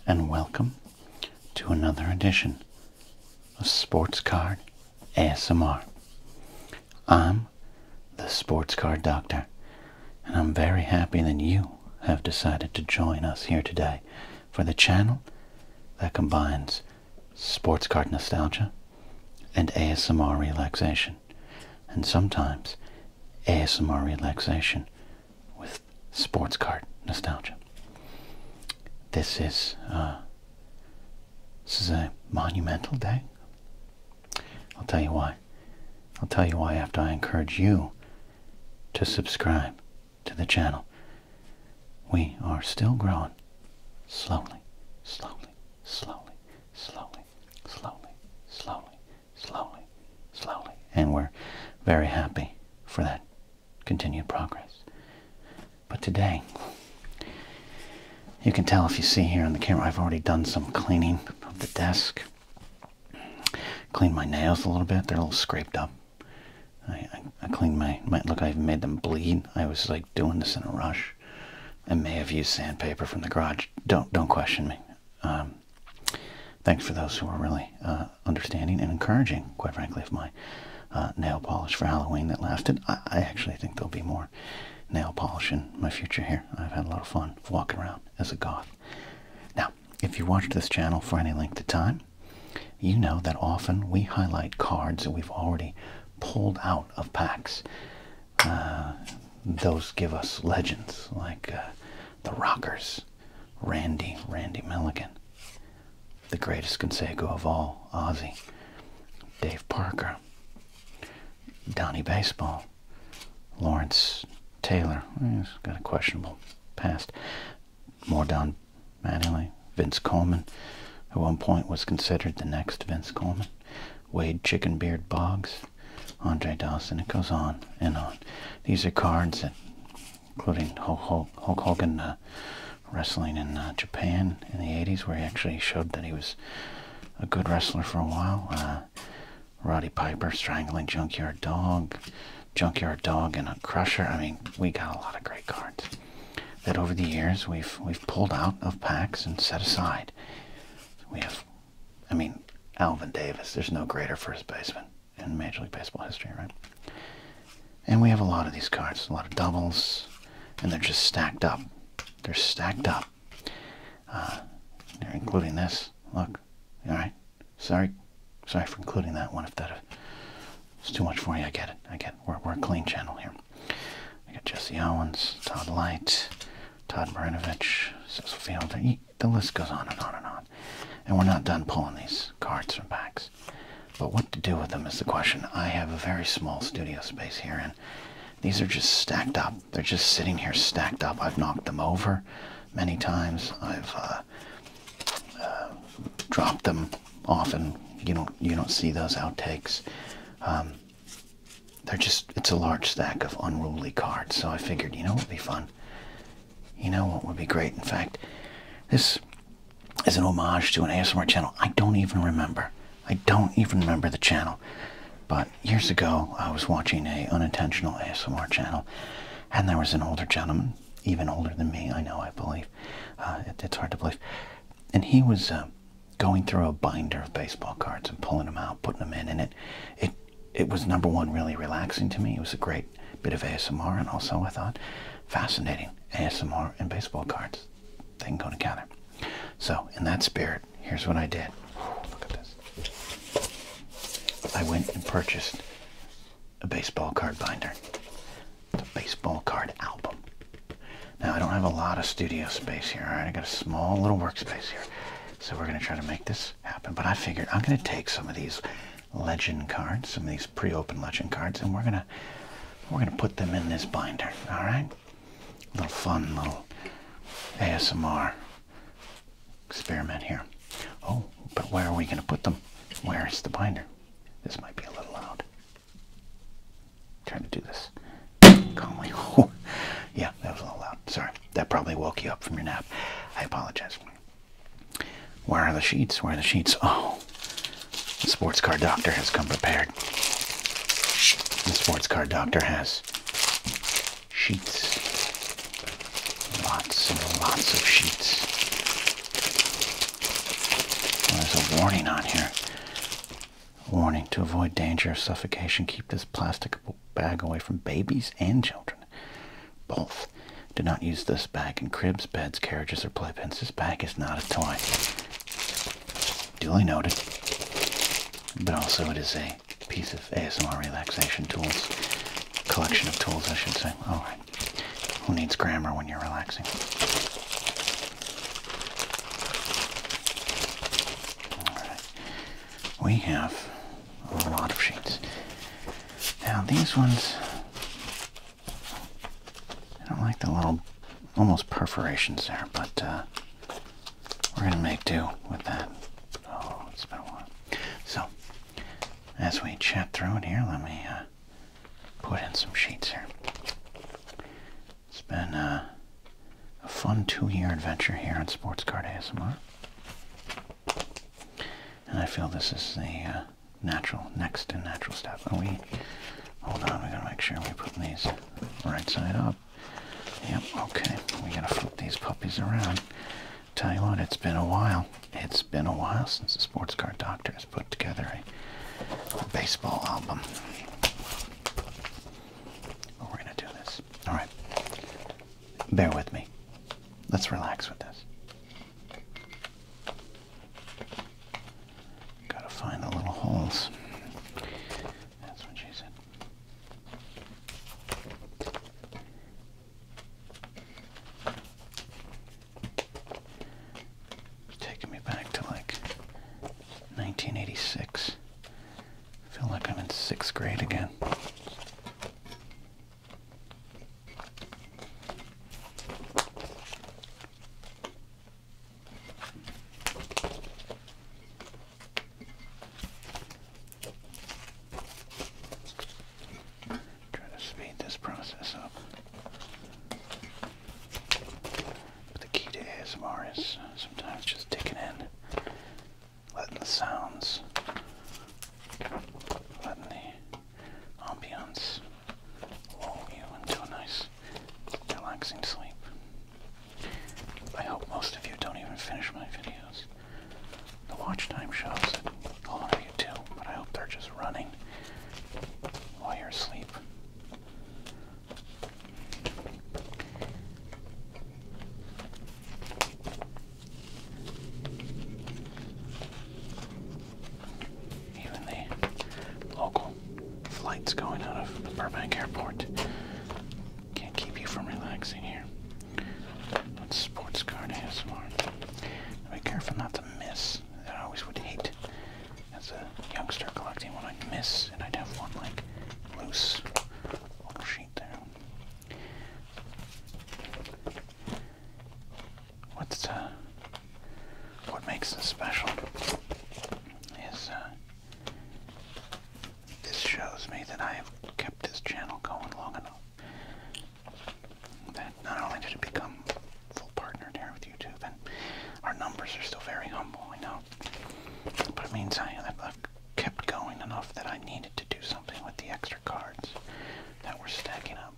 and welcome to another edition of Sports Card ASMR. I'm the Sports Card Doctor, and I'm very happy that you have decided to join us here today for the channel that combines sports card nostalgia and ASMR relaxation, and sometimes ASMR relaxation with sports card nostalgia. This is a monumental day. I'll tell you why. I'll tell you why after I encourage you to subscribe to the channel. We are still growing slowly, slowly, slowly, slowly, slowly, slowly, slowly, slowly. And we're very happy for that continued progress. But today, you can tell if you see here on the camera, I've already done some cleaning of the desk. Cleaned my nails a little bit. They're a little scraped up. I cleaned my look, I even made them bleed. I was like doing this in a rush. I may have used sandpaper from the garage. Don't question me. Thanks for those who are really understanding and encouraging, quite frankly, of my nail polish for Halloween that lasted. I actually think there'll be more nail polish in my future here. I've had a lot of fun walking around as a goth. Now, if you watch this channel for any length of time, you know that often we highlight cards that we've already pulled out of packs. Those give us legends like the Rockers, Randy Milligan, the greatest Conseco of all, Ozzy, Dave Parker, Donnie Baseball, Lawrence Taylor, he's got a questionable past, more Don Mattingly, Vince Coleman, who at one point was considered the next Vince Coleman, Wade Chickenbeard Boggs, Andre Dawson. It goes on and on. These are cards that, including Hulk Hogan wrestling in Japan in the 80s, where he actually showed that he was a good wrestler for a while. Roddy Piper strangling Junkyard Dog and a Crusher. I mean, we got a lot of great cards that over the years we've pulled out of packs and set aside. We have, I mean, Alvin Davis. There's no greater first baseman in Major League Baseball history, right? And we have a lot of these cards, a lot of doubles, and they're just stacked up. They're stacked up. They're including this. Look, all right. Sorry for including that one. If that was too much for you, I get it. We're a clean channel here. We got Jesse Owens, Todd Light, Todd Marinovich, Cecil Fielder. The list goes on and on and on. And we're not done pulling these cards from packs. But what to do with them is the question. I have a very small studio space here, and these are just stacked up. They're just sitting here stacked up. I've knocked them over many times. I've dropped them often. You don't see those outtakes. It's a large stack of unruly cards. So I figured, you know what would be fun? You know what would be great? In fact, this is an homage to an ASMR channel. I don't even remember the channel. But years ago, I was watching a unintentional ASMR channel, and there was an older gentleman, even older than me, I believe. It's hard to believe. And he was going through a binder of baseball cards and pulling them out, putting them in, and it was, number one, really relaxing to me. It was a great bit of ASMR, and also, I thought, fascinating. ASMR and baseball cards, they can go together. So, in that spirit, here's what I did. Look at this. I went and purchased a baseball card binder. It's a baseball card album. Now, I don't have a lot of studio space here, all right? I got a small little workspace here. So we're going to try to make this happen. But I figured I'm going to take some of these legend cards, some of these pre-open legend cards, and we're going to put them in this binder, all right? A little fun, little ASMR experiment here. Oh, but where are we going to put them? Where is the binder? This might be a little loud. Trying to do this calmly. Yeah, that was a little loud. Sorry. That probably woke you up from your nap. I apologize. Where are the sheets? Where are the sheets? Oh, the Sports Card Doctor has come prepared. The Sports Card Doctor has sheets. Lots and lots of sheets. Well, there's a warning on here. Warning: to avoid danger of suffocation, keep this plastic bag away from babies and children. Both. Do not use this bag in cribs, beds, carriages, or playpens. This bag is not a toy. Duly noted. But also it is a piece of ASMR relaxation tools. Collection of tools, I should say. Alright. Who needs grammar when you're relaxing? Alright. We have a lot of sheets. Now these ones, I don't like the little almost perforations there, but we're going to make do with that. Oh, it's been a while. So, as we chat through it here, let me put in some sheets here. It's been a fun 2-year adventure here on Sports Card ASMR. And I feel this is the next and natural step. Hold on, we gotta make sure we put these right side up. Yep, okay. We gotta flip these puppies around. Tell you what, it's been a while. It's been a while since the Sports Card Doctor has put together a baseball album. But we're gonna do this. Alright. Bear with me. Let's relax with this. Gotta find the little holes. That's what she said. It's taking me back to like 1986. I feel like I'm in 6th grade again. Process up. But the key to ASMR is sometimes just digging in, letting the sounds, letting the ambience lull you into a nice, relaxing sleep. I hope most of you don't even finish my videos. The watch time shows that a lot of you do, but I hope they're just running while you're asleep. Flights going out of Burbank Airport can't keep you from relaxing here. That's Sports Card ASMR. Be careful not to miss. I always would hate, as a youngster collecting, when I'd miss and I'd have one like loose little sheet there. What makes this special is this shows me that I have kept this channel going long enough that not only did it become full partnered here with YouTube, and our numbers are still very humble, I know, but it means I've kept going enough that I needed to do something with the extra cards that were stacking up.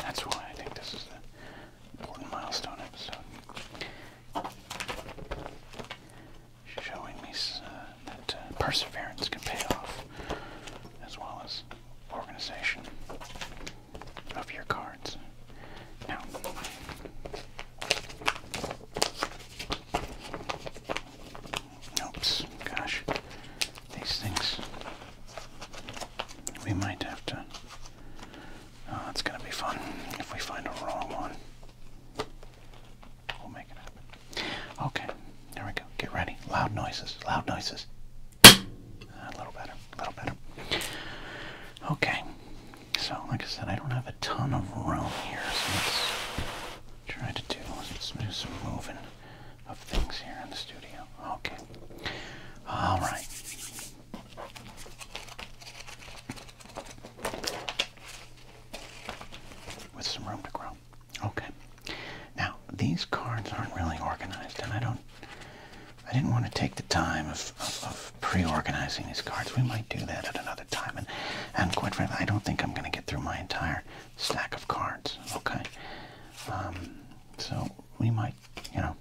That's why I think this is an important milestone episode. Showing me that perseverance can pay off, as well as organization of your cards. Now, oops, gosh, these things, we might have to. Oh, it's gonna be fun if we find a wrong one. We'll make it happen. Okay, there we go. Get ready. Loud noises. Loud noises. A little better. A little better. Okay. So, like I said, I don't have a ton of room here, so let's do some moving of things here in the studio. Okay. All right. With some room to grow. Okay. Now, these cards aren't really organized, and I didn't want to take the time of pre-organizing these cards. We might do that at another time. And quite frankly, I don't think I'm going to get through my entire stack of cards, okay? So we might, you know,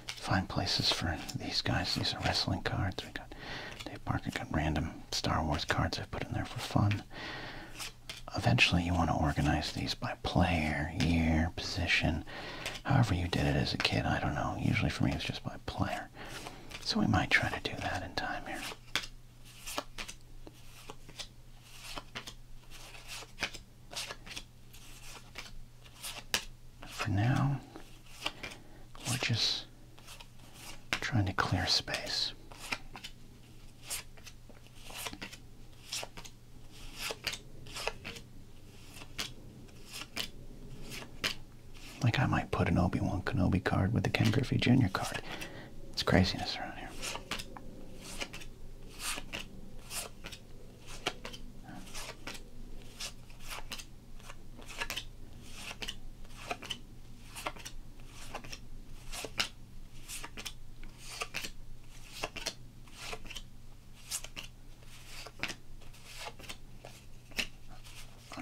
find places for these guys. These are wrestling cards. We got Dave Parker, got random Star Wars cards I've put in there for fun. Eventually you want to organize these by player, year, position, however you did it as a kid, I don't know. Usually for me it's just by player. So we might try to do that in time here. For now, we're just trying to clear space. Like I might put an Obi-Wan Kenobi card with the Ken Griffey Jr. card. It's craziness around here.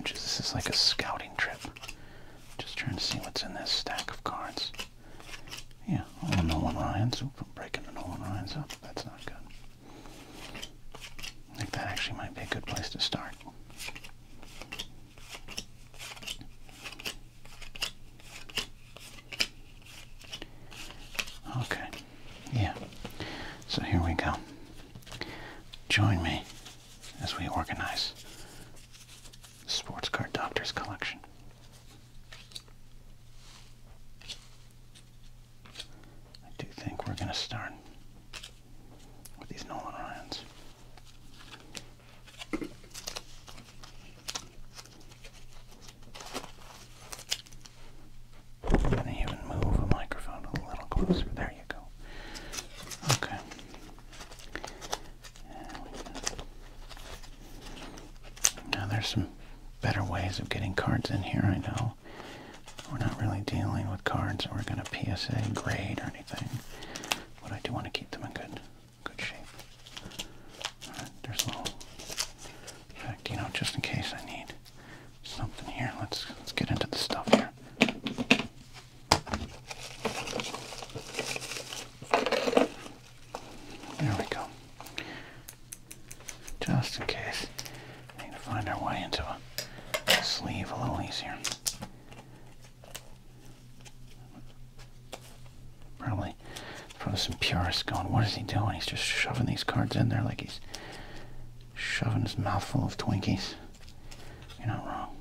This is like a scouting trip. Just trying to see what's in this stack of cards. Yeah, all the Nolan Ryans. Oop, I'm breaking the Nolan Ryans up. That's not good. I think that actually might be a good place to start. Okay, yeah. So here we go. Join me as we organize the Sports Card Doctor's collection. I do think we're going to start with these Nolan Ryans. I'm going to even move the microphone a little closer. There you go. Okay. Now there's some better ways of getting cards in here, I know. We're not really dealing with cards that we're going to PSA grade or anything, but I do want to keep them in good shape. Alright, there's a little, in fact, you know, just in case I need something here, let's get into the stuff here. There we go. Just in case we need to find our way into a sleeve a little easier. Probably some purists going, what is he doing? He's just shoving these cards in there like he's shoving his mouth full of Twinkies. You're not wrong.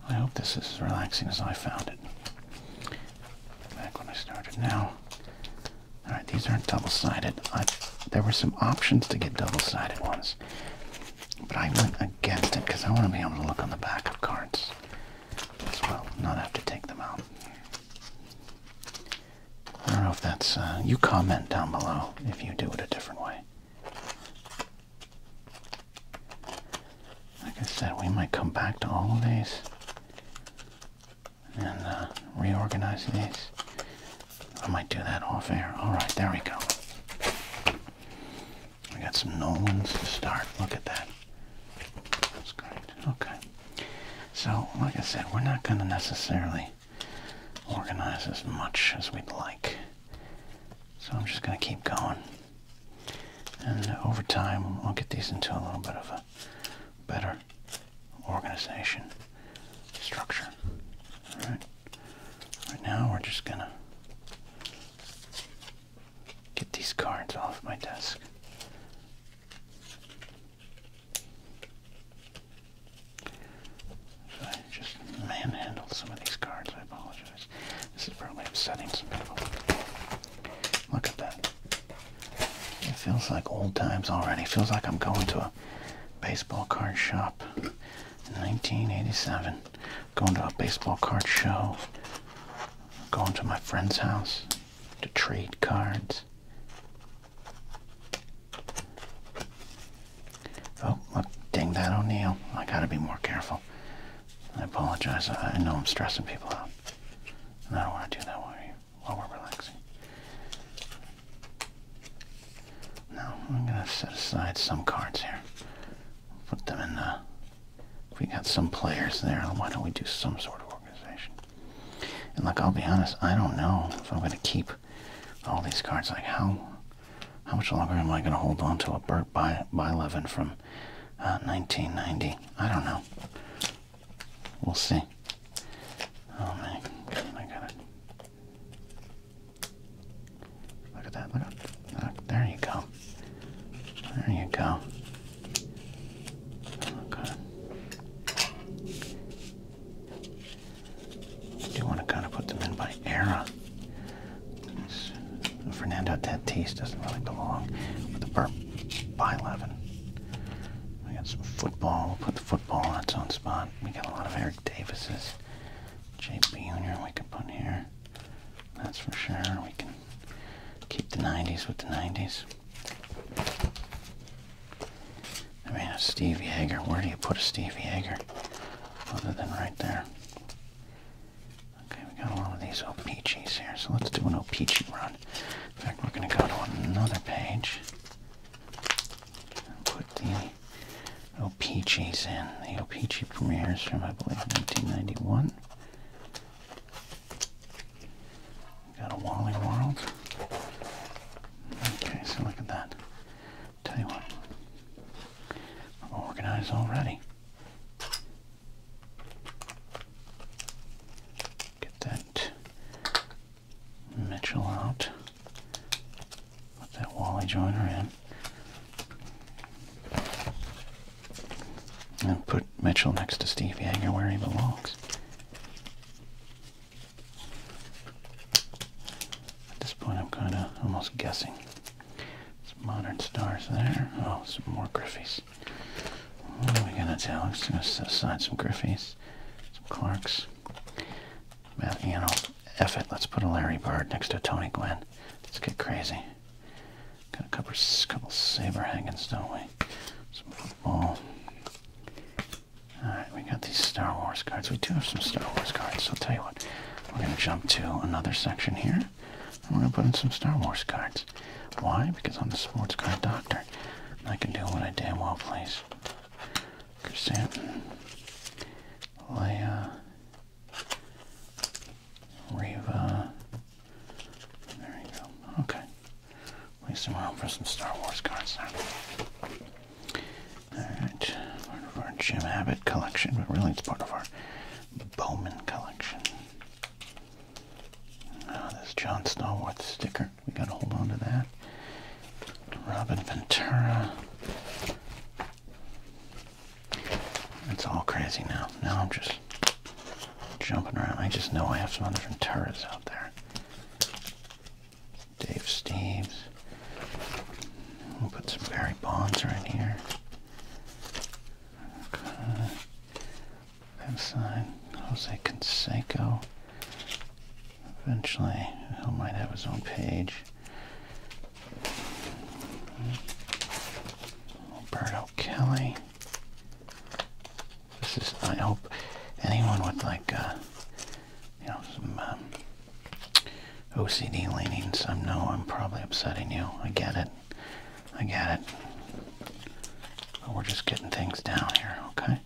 I hope this is as relaxing as I found it back when I started. Now, alright, these aren't double-sided. There were some options to get double-sided ones, but I went against it because I want to be able to look on the back of cards as well, not have to take them out. I don't know if that's, you comment down below if you do it a different way. Like I said, we might come back to all of these and reorganize these. I might do that off air. Alright, there we go. We got some Nolans to start. Look at that. That's great. Okay. So, like I said, we're not going to necessarily organize as much as we'd like. So I'm just going to keep going. And over time, I'll get these into a little bit of a better organization structure. Alright. Right now, we're just going to get these cards off my desk. So I just manhandled some of these cards. I apologize. This is probably upsetting some people. Look at that. It feels like old times already. It feels like I'm going to a baseball card shop in 1987. Going to a baseball card show. Going to my friend's house to trade cards. Oh, look, ding that O'Neill. I gotta be more careful. I apologize. I know I'm stressing people out. And I don't want to do that while we're relaxing. Now, I'm going to set aside some cards here. Put them in the... If we got some players there, why don't we do some sort of organization? And look, I'll be honest, I don't know if I'm going to keep all these cards. Like, how much longer am I going to hold on to a Burt Blyleven from 1990? I don't know. We'll see. Oh, man. I got it. Look at that. Look, there you go. There you go. Okay. I do want to kind of put them in by era. Fernando Tatis doesn't really belong with the Burt Blyleven. We got some football. We'll put the football in its own spot. We got a lot of Eric Davises. JP Jr. we can put here. That's for sure. We can keep the 90s with the 90s. I mean, a Steve Yeager. Where do you put a Steve Yeager other than right there? Okay, we got a lot of these O-Peaches here, so let's do an O-Peachy run. In fact, we're going to go to another page and put the O-Peaches in. The O-Peachy premieres from, I believe, 1991. We got a Wally World. Okay, so look at that. Tell you what, I'm organized already. Get that Mitchell out. Put that Wally Joyner in. And put Mitchell next to Steve Yeager where he belongs. At this point, I'm kind of almost guessing. Some modern stars there. Oh, some more Griffies. What are we going to do? I'm just going to set aside some Griffies, some Clarks. You know, F it. Let's put a Larry Bird next to a Tony Gwynn. Let's get crazy. Got a couple Saberhagens, don't we? Some football. Alright, we got these Star Wars cards. We do have some Star Wars cards, so I'll tell you what. We're going to jump to another section here, and we're going to put in some Star Wars cards. Why? Because I'm the sports card doctor, and I can do what I damn well please. Chrysanthemum, Leia, Reva. There you go. Okay. Leave some room for some Star Wars cards there. Alright. Part of our Jim Abbott collection, but really it's part of our Bowman collection. Now this John Stallworth sticker. We gotta hold on to that. Robin Ventura. It's all crazy now. Now I'm just jumping around. I just know I have some other Venturas out there. Dave Steves. We'll put some Barry Bonds right here. Okay. That side. Jose Canseco. Eventually, he might have his own page. Alberto Kelly. This is, I hope anyone with like, you know, some OCD leanings, I know I'm probably upsetting you. I get it. I get it. But we're just getting things down here, okay?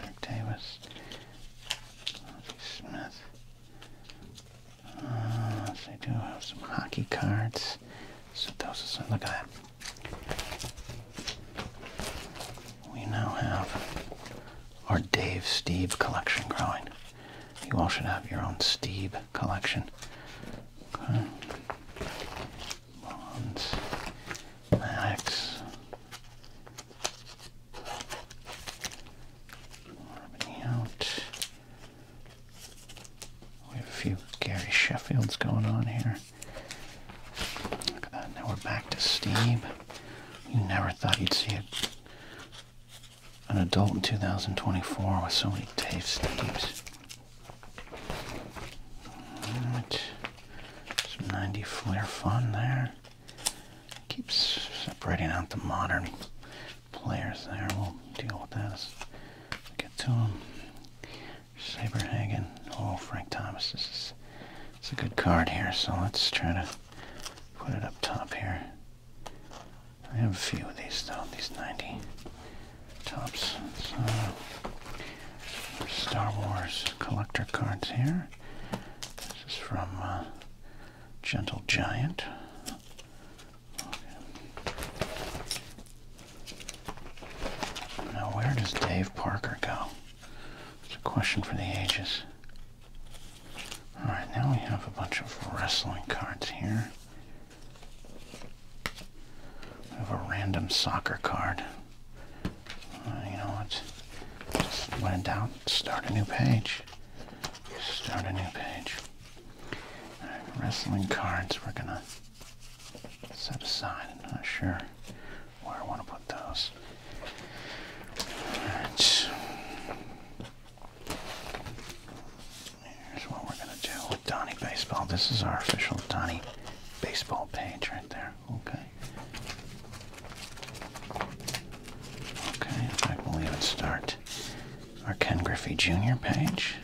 Eric Davis. Smith. They do have some hockey cards. Set those aside. Look at that. We now have our Dave Steve collection growing. You all should have your own Steve collection. Okay. Bonds. Max. Out. We have a few Gary Sheffields going on here. Look at that. Now we're back to Steve. You never thought you'd see an adult in 2024 with so many Dave Steves. Alright. Some 90 Flair Fun there. Keeps separating out the modern players there. We'll deal with that as we get to them. Saberhagen. a good card here, so let's try to put it up top here. I have a few of these though, these 90 tops. So, Star Wars collector cards here. This is from Gentle Giant. Now, where does Dave Parker go? It's a question for the ages. Alright, now we have a bunch of wrestling cards here. We have a random soccer card. You know what? Just when in doubt, start a new page. Start a new page. Alright, wrestling cards we're gonna set aside. I'm not sure where I want to put those. Alright. Here's what we're gonna do with Donnie Baseball. This is our official Donnie Baseball page right there. Okay. Okay, in fact, we'll even start our Ken Griffey Jr. page.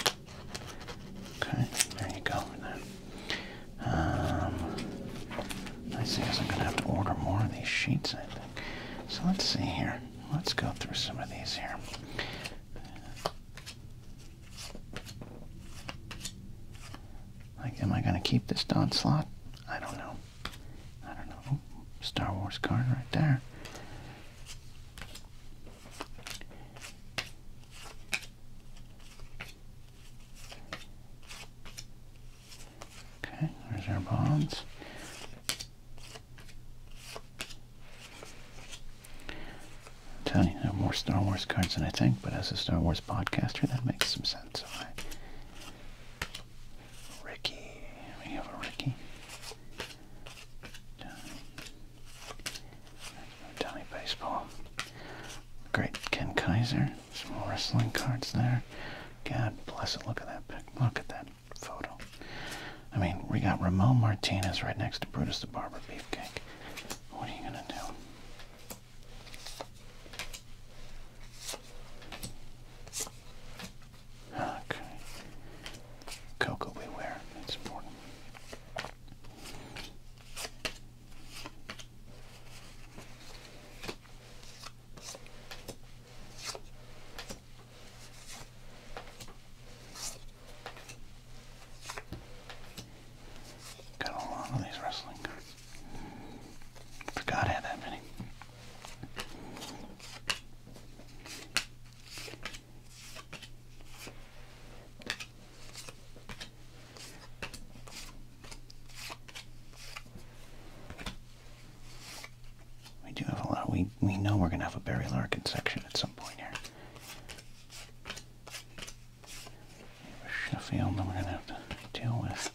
Okay, there you go. I see I'm going to have to order more of these sheets, I think. So let's see here. Let's go through some of these here. Like, am I going to keep this Don slot? I don't know. I don't know. Ooh, Star Wars card right there. Okay, there's our bonds. I'm telling you, I have more Star Wars cards than I think, but as a Star Wars podcaster, that makes some sense. All right. Ricky. We have a Ricky. Donnie Baseball. Great Ken Kaiser. Some more wrestling cards there. God bless it. Look at that pic. Look at that photo. I mean, we got Ramon Martinez right next to Brutus the Barber Beefcake. What are you going to do? Okay. Coco Beware. That's important. Got a lot of these wrestling cards. Forgot I had that many. We do have a lot. We know we're going to have a Barry Larkin section at some point here. Sheffield that we're going to have to deal with.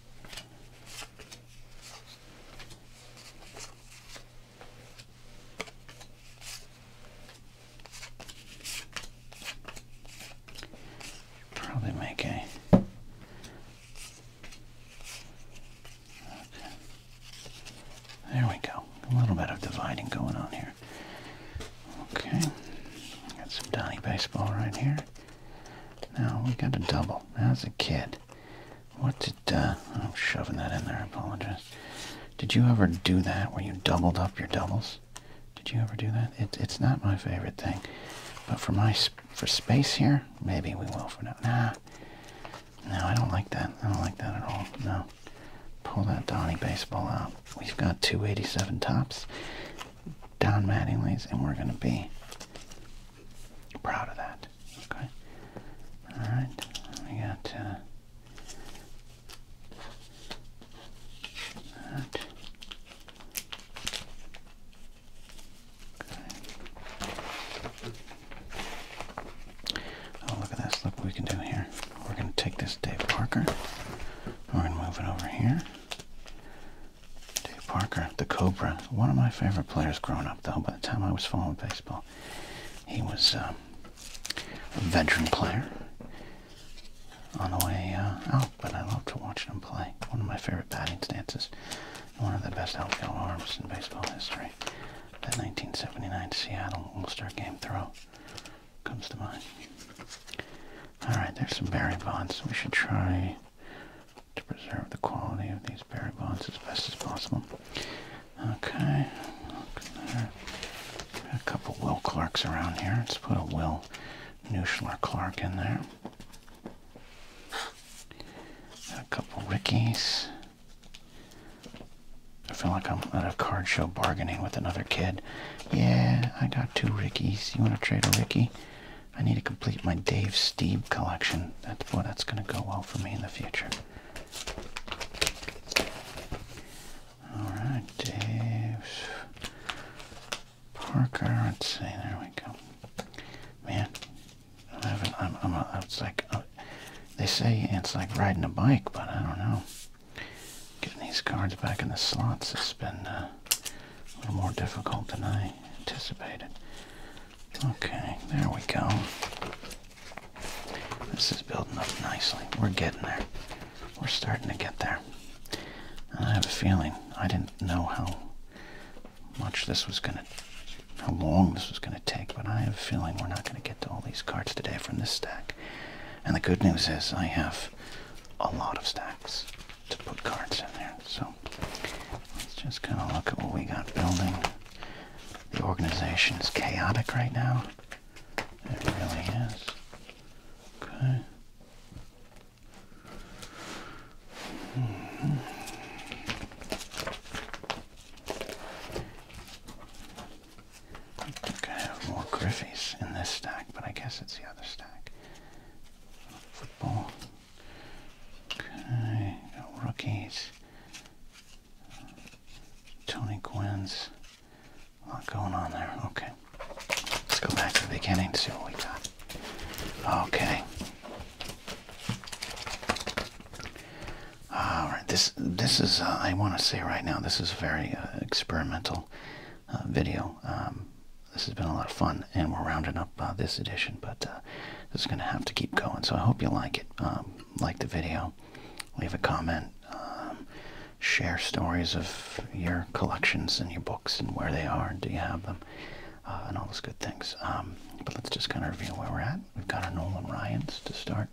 Probably make a... Okay. There we go. A little bit of dividing going on here. Okay. Got some Donnie Baseball right here. Now we got a double. As a kid, what did, I'm shoving that in there, I apologize. Did you ever do that where you doubled up your doubles? Did you ever do that? It's not my favorite thing. But for space here, maybe we will for now. Nah. No, I don't like that. I don't like that at all. No. Pull that Donnie Baseball out. We've got 287 tops, Don Mattingly's, and we're going to be proud of that. Okay. Alright. We got that. Oh, look at this. Look what we can do here. We're going to take this Dave Parker. We're going to move it over here. Dave Parker, the Cobra. One of my favorite players growing up, though, by the time I was following baseball. He was a veteran player on the way out, but I loved to watch him play. One of my favorite batting stances. One of the best outfield arms in baseball history. That 1979 Seattle All-Star Game throw comes to mind. Alright, there's some Barry Bonds. We should try to preserve the quality of these berry bonds as best as possible. Okay, there. Got a couple Will Clarks around here. Let's put a Will Nuschler Clark in there. Got a couple Rickies. I feel like I'm at a card show bargaining with another kid. Yeah, I got 2 Rickies. You want to trade a Ricky? I need to complete my Dave Steeb collection. That's going to go well for me in the future. Alright, Dave Parker. Let's see, there we go. Man, it's like, they say it's like riding a bike, but I don't know. Getting these cards back in the slots has been a little more difficult than I anticipated. Okay, there we go. This is building up nicely. We're getting there. We're starting to get there. And I have a feeling, I didn't know how long this was going to take, but I have a feeling we're not going to get to all these cards today from this stack. And the good news is I have a lot of stacks to put cards in there. So let's just kind of look at what we got building. The organization is chaotic right now. It really is. Okay. I think I have more Griffies in this stack, but I guess it's the other stack. Football. Okay, got rookies. Tony Gwynn's. A lot going on there. Okay. Let's go back to the beginning and see what we got. Okay. Alright, this is, I want to say right now, this is a very experimental video. This has been a lot of fun, and we're rounding up this edition, but this is going to have to keep going, so I hope you like it. Like the video, leave a comment, share stories of your collections and your books and where they are and do you have them, and all those good things. But let's just kind of review where we're at. We've got our Nolan Ryans to start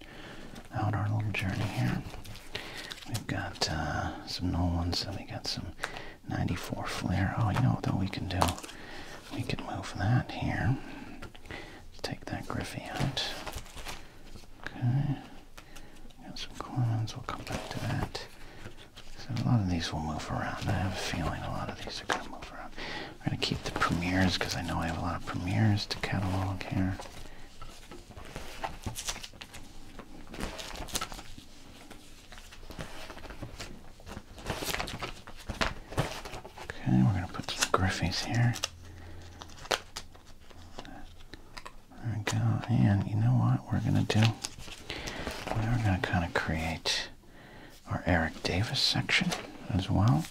out our little journey here. We've got some Nolans, and we got some 94 Flair. Oh, you know what we can do? We can move that here. Let's take that Griffey out. Okay. Got some Clemens. We'll come back to that. So a lot of these will move around. I have a feeling a lot of these are going to move around. We're going to keep the premieres because I know I have a lot of premieres to catalog here. Okay, we're going to put some Griffies here. There we go. And you know what we're going to do? We're going to kind of create our Eric Davis section as well,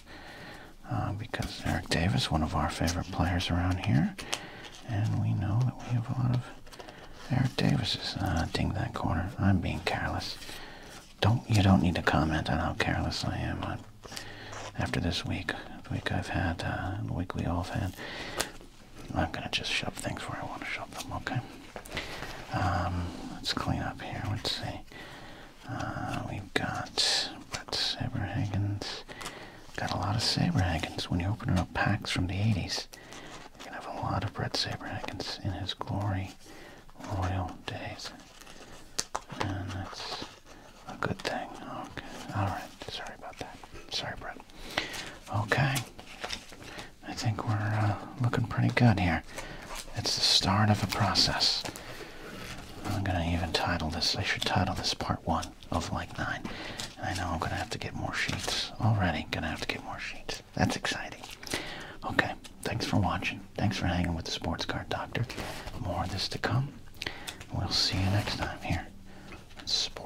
because Eric Davis, one of our favorite players around here, and we know that we have a lot of Eric Davises. Ding that corner. I'm being careless. You don't need to comment on how careless I am. After this week, the week I've had, the week we all have had, I'm gonna just shove things where I want to shove them. Okay. Let's clean up here. Let's see. We've got Brett Saberhagen's. Got a lot of Saberhagen's. When you're opening up packs from the 80s, you're going to have a lot of Brett Saberhagen's in his glory royal days. And that's a good thing. Okay. Alright. Sorry about that. Sorry, Brett. Okay. I think we're looking pretty good here. It's the start of a process. I'm going to even title this, I should title this part 1 of like 9. And I know I'm going to have to get more sheets. Already going to have to get more sheets. That's exciting. Okay, thanks for watching. Thanks for hanging with the Sports Card Doctor. More of this to come. We'll see you next time here on Sports